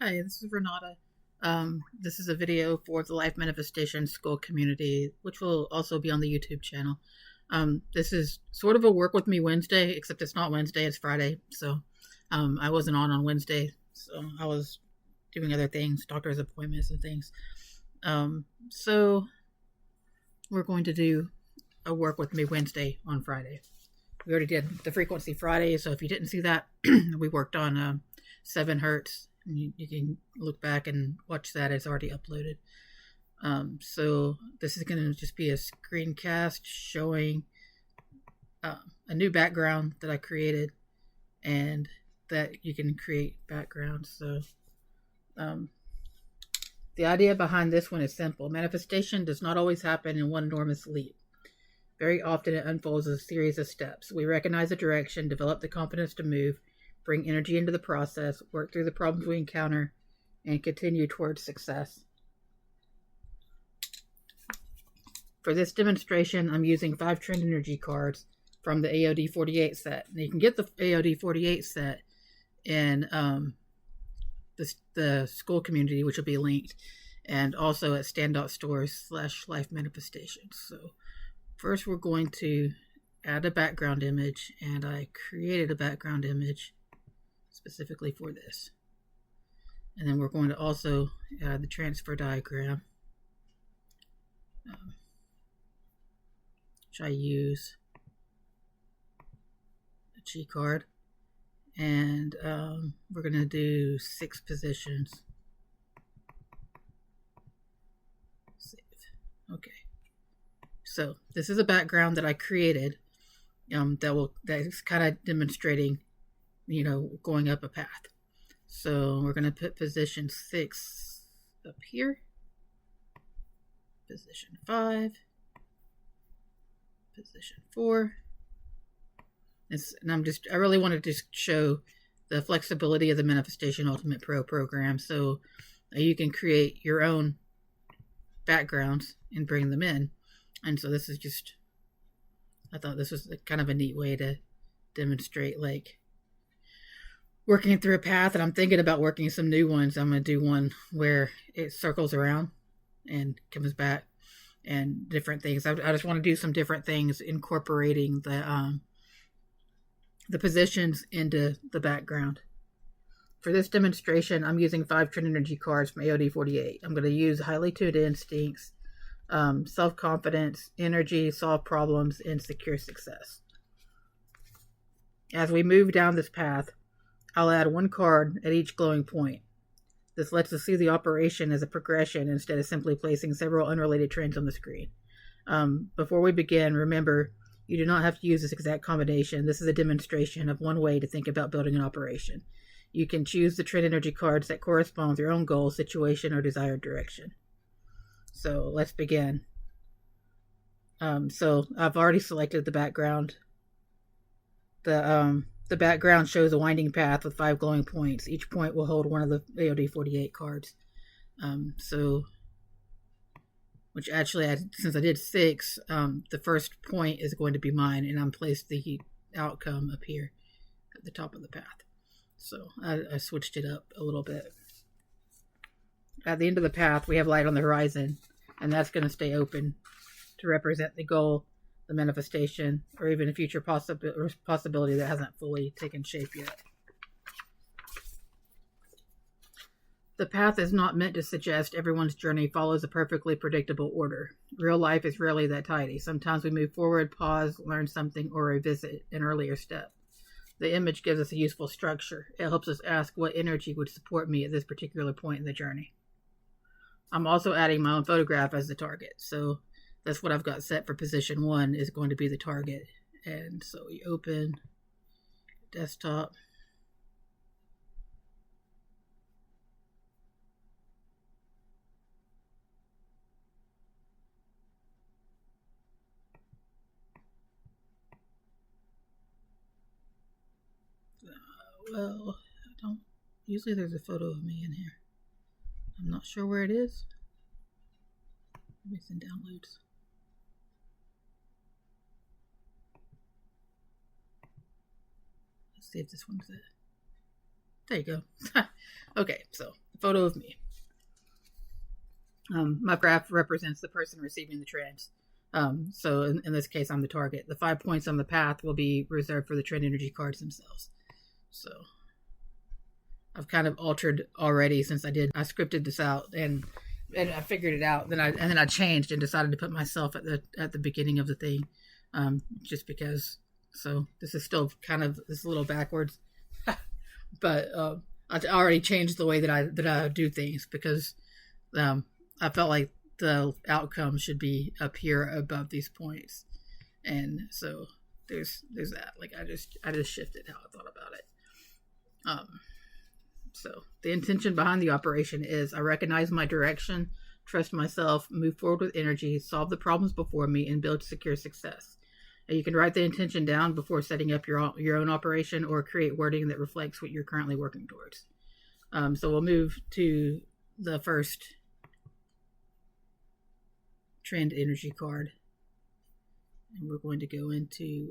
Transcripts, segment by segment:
Hi, this is Renata. This is a video for the Life Manifestation School community, which will also be on the YouTube channel. This is sort of a work with me Wednesday, except it's not Wednesday, it's Friday. So I wasn't on Wednesday, so I was doing other things, doctor's appointments and things. So we're going to do a work with me Wednesday on Friday. We already did the frequency Friday, so if you didn't see that, we worked on 7 hertz. You can look back and watch that. It's already uploaded. So this is going to just be a screencast showing a new background that I created, and that you can create backgrounds. So the idea behind this one is simple. Manifestation does not always happen in one enormous leap. Very often it unfolds as a series of steps. We recognize the direction, develop the confidence to move, bring energy into the process, work through the problems we encounter, and continue towards success. For this demonstration, I'm using 5 trend energy cards from the AOD 48 set. And you can get the AOD 48 set in the school community, which will be linked, and also at stand.stores/life manifestations. So first we're going to add a background image, and I created a background image specifically for this. And then we're going to also add the transfer diagram, which I use a G card. And we're going to do 6 positions. Save. Okay. So this is a background that I created that's kind of demonstrating, going up a path. So we're going to put position 6 up here, position 5, position 4. And I really wanted to show the flexibility of the Manifestation Ultimate Pro program, so you can create your own backgrounds and bring them in. And so this is just, I thought this was kind of a neat way to demonstrate working through a path. And I'm thinking about working some new ones. I'm going to do one where it circles around and comes back and different things. I just want to do some different things incorporating the positions into the background. For this demonstration, I'm using 5 trend energy cards from AOD 48. I'm going to use highly tuned instincts, self-confidence, energy, solve problems, and secure success. As we move down this path, I'll add 1 card at each glowing point. This lets us see the operation as a progression instead of simply placing several unrelated trends on the screen. Before we begin, remember, you do not have to use this exact combination. This is a demonstration of one way to think about building an operation. You can choose the trend energy cards that correspond with your own goal, situation, or desired direction. So let's begin. So I've already selected the background. The background shows a winding path with 5 glowing points. Each point will hold one of the AOD 48 cards. Which actually, since I did 6, the first point is going to be mine, and I'm placed the outcome up here at the top of the path. So I switched it up a little bit. At the end of the path, we have light on the horizon, and that's going to stay open to represent the goal, the manifestation, or even a future possibility that hasn't fully taken shape yet. The path is not meant to suggest everyone's journey follows a perfectly predictable order. Real life is rarely that tidy. Sometimes we move forward, pause, learn something, or revisit an earlier step. The image gives us a useful structure. It helps us ask what energy would support me at this particular point in the journey. I'm also adding my own photograph as the target. So that's what I've got set for position 1 is going to be the target. And so we open desktop. Well, usually there's a photo of me in here. I'm not sure where it is. Maybe it's in downloads. Let's see if this one's it. There you go. Okay, so photo of me. My graph represents the person receiving the trends. So in this case, I'm the target. The 5 points on the path will be reserved for the trend energy cards themselves. So I've kind of altered already since I scripted this out and I figured it out. Then I changed and decided to put myself at the beginning of the thing, just because. So this is still kind of this a little backwards, but I already changed the way that I do things because I felt like the outcome should be up here above these points, and so there's that. Like I just shifted how I thought about it. So the intention behind the operation is I recognize my direction, trust myself, move forward with energy, solve the problems before me, and build secure success. And you can write the intention down before setting up your own operation or create wording that reflects what you're currently working towards. So we'll move to the first trend energy card. And we're going to go into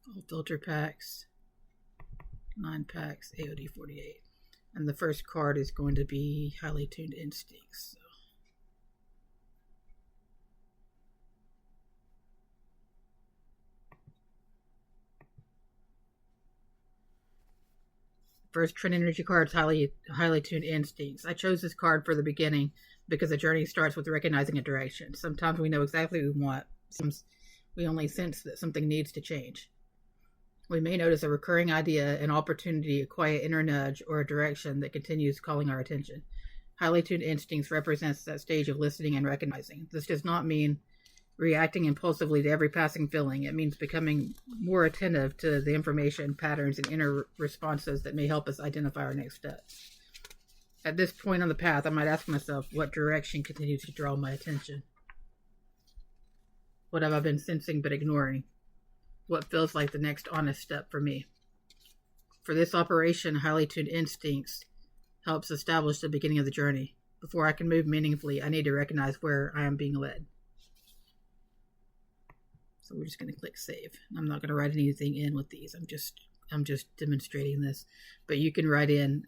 all filter packs, 9 packs, AOD 48. And the first card is going to be highly tuned instincts. So. First trend energy card is highly tuned instincts. I chose this card for the beginning because the journey starts with recognizing a direction. Sometimes we know exactly what we want. Sometimes we only sense that something needs to change. We may notice a recurring idea, an opportunity, a quiet inner nudge, or a direction that continues calling our attention. Highly tuned instincts represents that stage of listening and recognizing. This does not mean reacting impulsively to every passing feeling. It means becoming more attentive to the information, patterns, and inner responses that may help us identify our next step. At this point on the path, I might ask myself, what direction continues to draw my attention? What have I been sensing but ignoring? What feels like the next honest step for me? For this operation, highly tuned instincts helps establish the beginning of the journey. Before I can move meaningfully, I need to recognize where I am being led. So we're just going to click save. I'm not going to write anything in with these. I'm just demonstrating this. But you can write in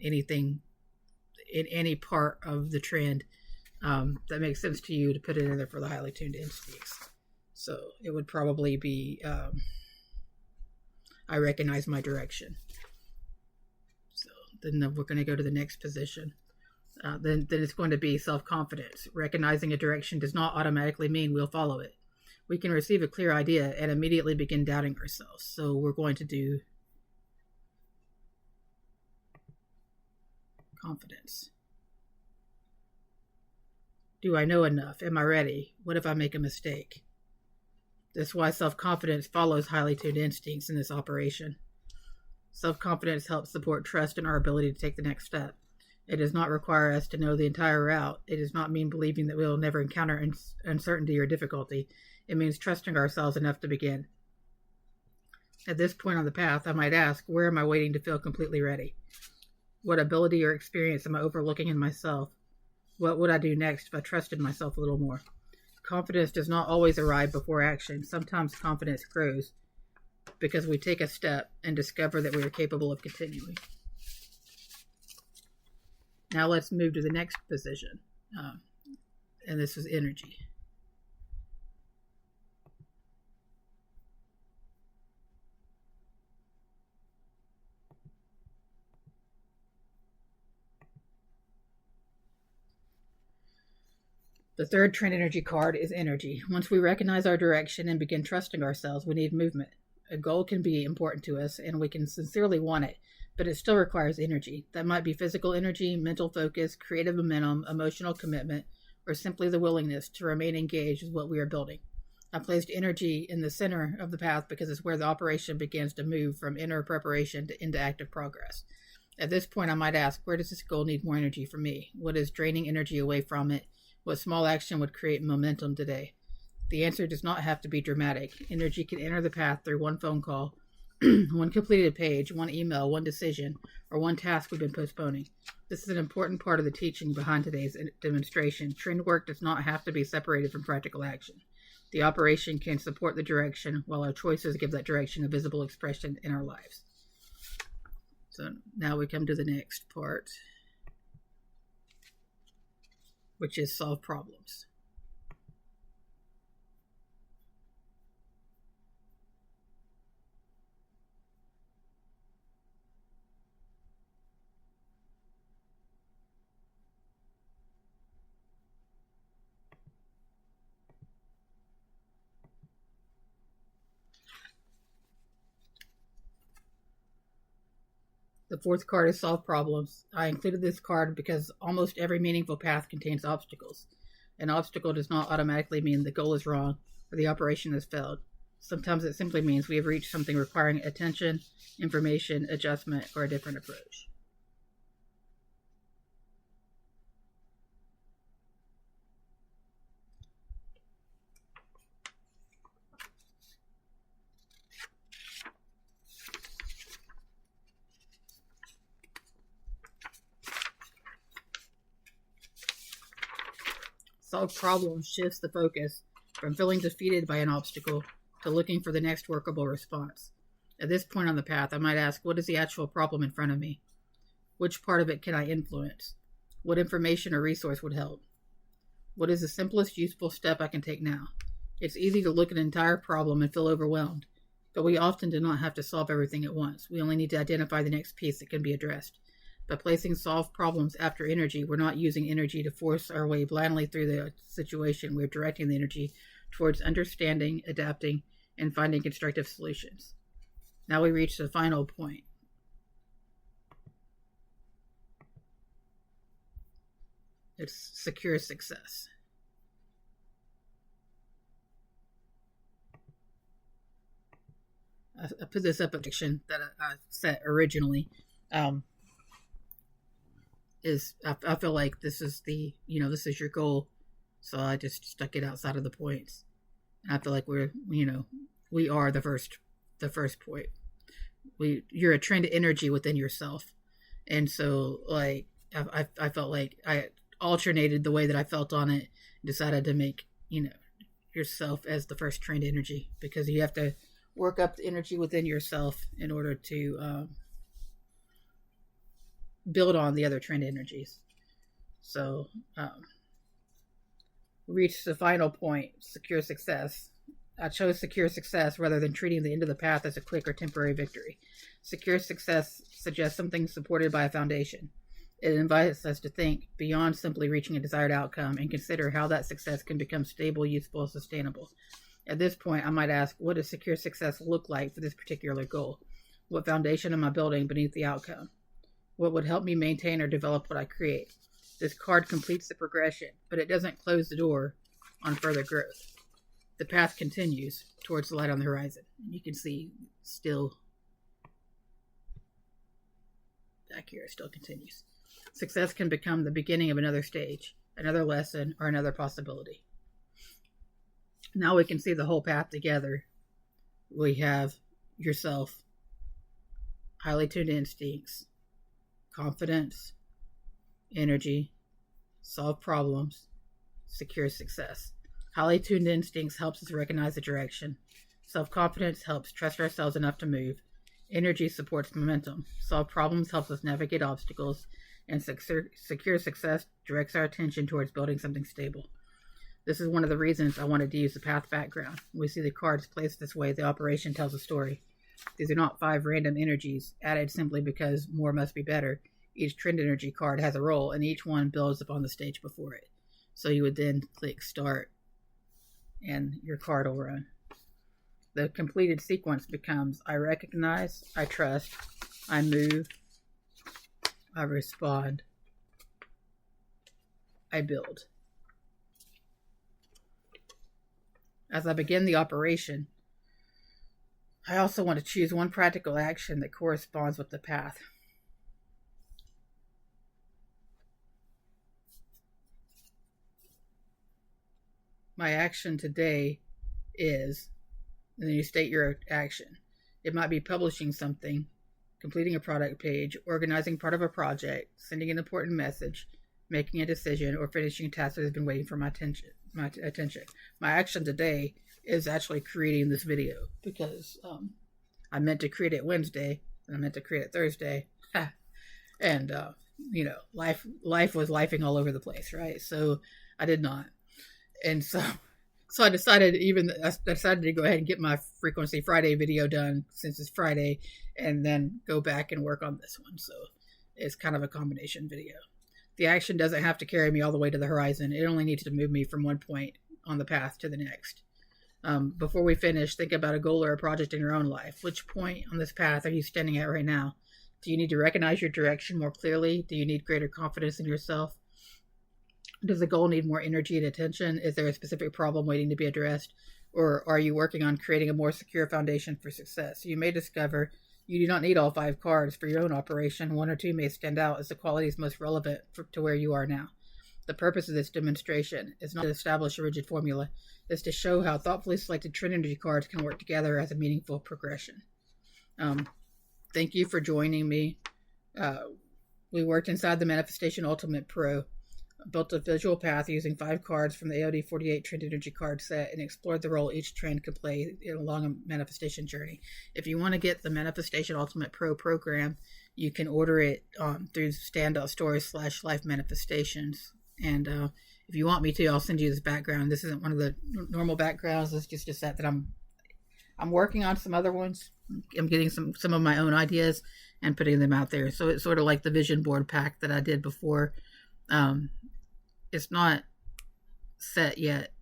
anything in any part of the trend that makes sense to you to put it in there for the highly tuned instincts. So it would probably be I recognize my direction. So then we're going to go to the next position. Then it's going to be self-confidence. Recognizing a direction does not automatically mean we'll follow it. We can receive a clear idea and immediately begin doubting ourselves. So we're going to do confidence. Do I know enough? Am I ready? What if I make a mistake? That's why self-confidence follows highly tuned instincts in this operation. Self-confidence helps support trust in our ability to take the next step. It does not require us to know the entire route. It does not mean believing that we will never encounter uncertainty or difficulty. It means trusting ourselves enough to begin. At this point on the path, I might ask, where am I waiting to feel completely ready? What ability or experience am I overlooking in myself? What would I do next if I trusted myself a little more? Confidence does not always arrive before action. Sometimes confidence grows because we take a step and discover that we are capable of continuing. Now let's move to the next position. And this is energy. The third trend energy card is energy. Once we recognize our direction and begin trusting ourselves, we need movement. A goal can be important to us and we can sincerely want it, but it still requires energy. That might be physical energy, mental focus, creative momentum, emotional commitment, or simply the willingness to remain engaged with what we are building. I placed energy in the center of the path because it's where the operation begins to move from inner preparation to into active progress. At this point, I might ask, where does this goal need more energy from me? What is draining energy away from it? What small action would create momentum today? The answer does not have to be dramatic. Energy can enter the path through one phone call, one completed page, one email, one decision, or one task we've been postponing. This is an important part of the teaching behind today's demonstration. Trend work does not have to be separated from practical action. The operation can support the direction, while our choices give that direction a visible expression in our lives. So now we come to the next part, which is solve problems. The fourth card is solve problems. I included this card because almost every meaningful path contains obstacles. An obstacle does not automatically mean the goal is wrong or the operation has failed. Sometimes it simply means we have reached something requiring attention, information, adjustment, or a different approach. Solve problems shifts the focus from feeling defeated by an obstacle to looking for the next workable response. At this point on the path, I might ask, what is the actual problem in front of me? Which part of it can I influence? What information or resource would help? What is the simplest useful step I can take now? It's easy to look at an entire problem and feel overwhelmed, but we often do not have to solve everything at once. We only need to identify the next piece that can be addressed. By placing solve problems after energy, we're not using energy to force our way blindly through the situation. We're directing the energy towards understanding, adapting, and finding constructive solutions. Now we reach the final point. It's secure success. I put this up a prediction that I set originally. I feel like this is this is your goal, so I just stuck it outside of the points. And I feel like we are the first point. You're a trend energy within yourself, and so like I felt like I alternated the way that I felt on it, decided to make yourself as the first trend energy, because you have to work up the energy within yourself in order to build on the other trend energies. So reach the final point, secure success. I chose secure success rather than treating the end of the path as a quick or temporary victory. Secure success suggests something supported by a foundation. It invites us to think beyond simply reaching a desired outcome and consider how that success can become stable, useful, and sustainable. At this point, I might ask, what does secure success look like for this particular goal? What foundation am I building beneath the outcome? What would help me maintain or develop what I create? This card completes the progression, but it doesn't close the door on further growth. The path continues towards the light on the horizon. You can see still back here, it still continues. Success can become the beginning of another stage, another lesson, or another possibility. Now we can see the whole path together. We have yourself, highly tuned instincts, confidence, energy, solve problems, secure success. Highly tuned instincts helps us recognize the direction. Self-confidence helps trust ourselves enough to move. Energy supports momentum. Solve problems helps us navigate obstacles. And secure success directs our attention towards building something stable. This is one of the reasons I wanted to use the path background. We see the cards placed this way. The operation tells a story. These are not 5 random energies added simply because more must be better. Each trend energy card has a role, and each one builds upon the stage before it. So you would then click start, and your card will run. The completed sequence becomes I recognize, I trust, I move, I respond, I build. As I begin the operation, I also want to choose one practical action that corresponds with the path. My action today is, and then you state your action. It might be publishing something, completing a product page, organizing part of a project, sending an important message, making a decision, or finishing a task that has been waiting for my attention. my attention. My action today is actually creating this video because I meant to create it Wednesday and I meant to create it Thursday, and life was lifing all over the place, right? So I did not, and so I decided to go ahead and get my Frequency Friday video done since it's Friday, and then go back and work on this one. So it's kind of a combination video. The action doesn't have to carry me all the way to the horizon. It only needs to move me from one point on the path to the next. Before we finish, think about a goal or a project in your own life. Which point on this path are you standing at right now? Do you need to recognize your direction more clearly? Do you need greater confidence in yourself? Does the goal need more energy and attention? Is there a specific problem waiting to be addressed? Or are you working on creating a more secure foundation for success? You may discover you do not need all 5 cards for your own operation. 1 or 2 may stand out as the qualities most relevant to where you are now. The purpose of this demonstration is not to establish a rigid formula. It's to show how thoughtfully selected Trinity cards can work together as a meaningful progression. Thank you for joining me. We worked inside the Manifestation Ultimate Pro, built a visual path using 5 cards from the AOD 48 Trend Energy card set, and explored the role each trend could play along a manifestation journey. If you want to get the Manifestation Ultimate Pro program, you can order it through stand.stores/life manifestations. And if you want me to, I'll send you this background. This isn't one of the normal backgrounds. It's just a set that I'm working on some other ones. I'm getting some of my own ideas and putting them out there. So it's sort of like the vision board pack that I did before. It's not set yet,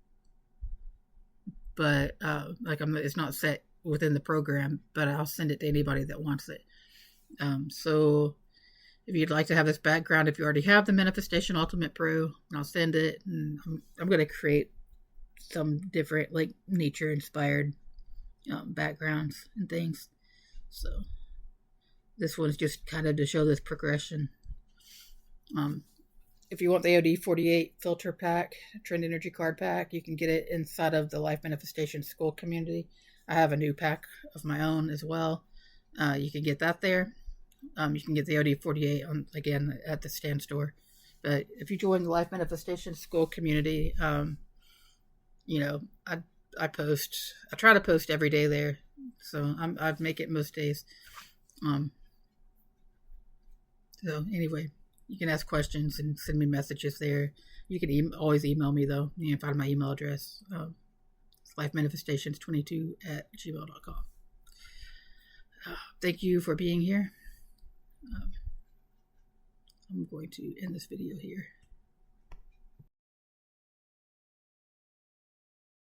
but it's not set within the program, but I'll send it to anybody that wants it. So if you'd like to have this background, if you already have the Manifestation Ultimate Pro, I'll send it. And I'm going to create some different, like, nature inspired backgrounds and things. So this one's just kind of to show this progression. If you want the AOD 48 filter pack, Trend Energy card pack, you can get it inside of the Life Manifestation School community. I have a new pack of my own as well. You can get that there. You can get the AOD 48 again at the stand store. But if you join the Life Manifestation School community, I try to post every day there. So I make it most days. So anyway, you can ask questions and send me messages there. You can always email me, though. You can find my email address. It's lifemanifestations22@gmail.com. Thank you for being here. I'm going to end this video here.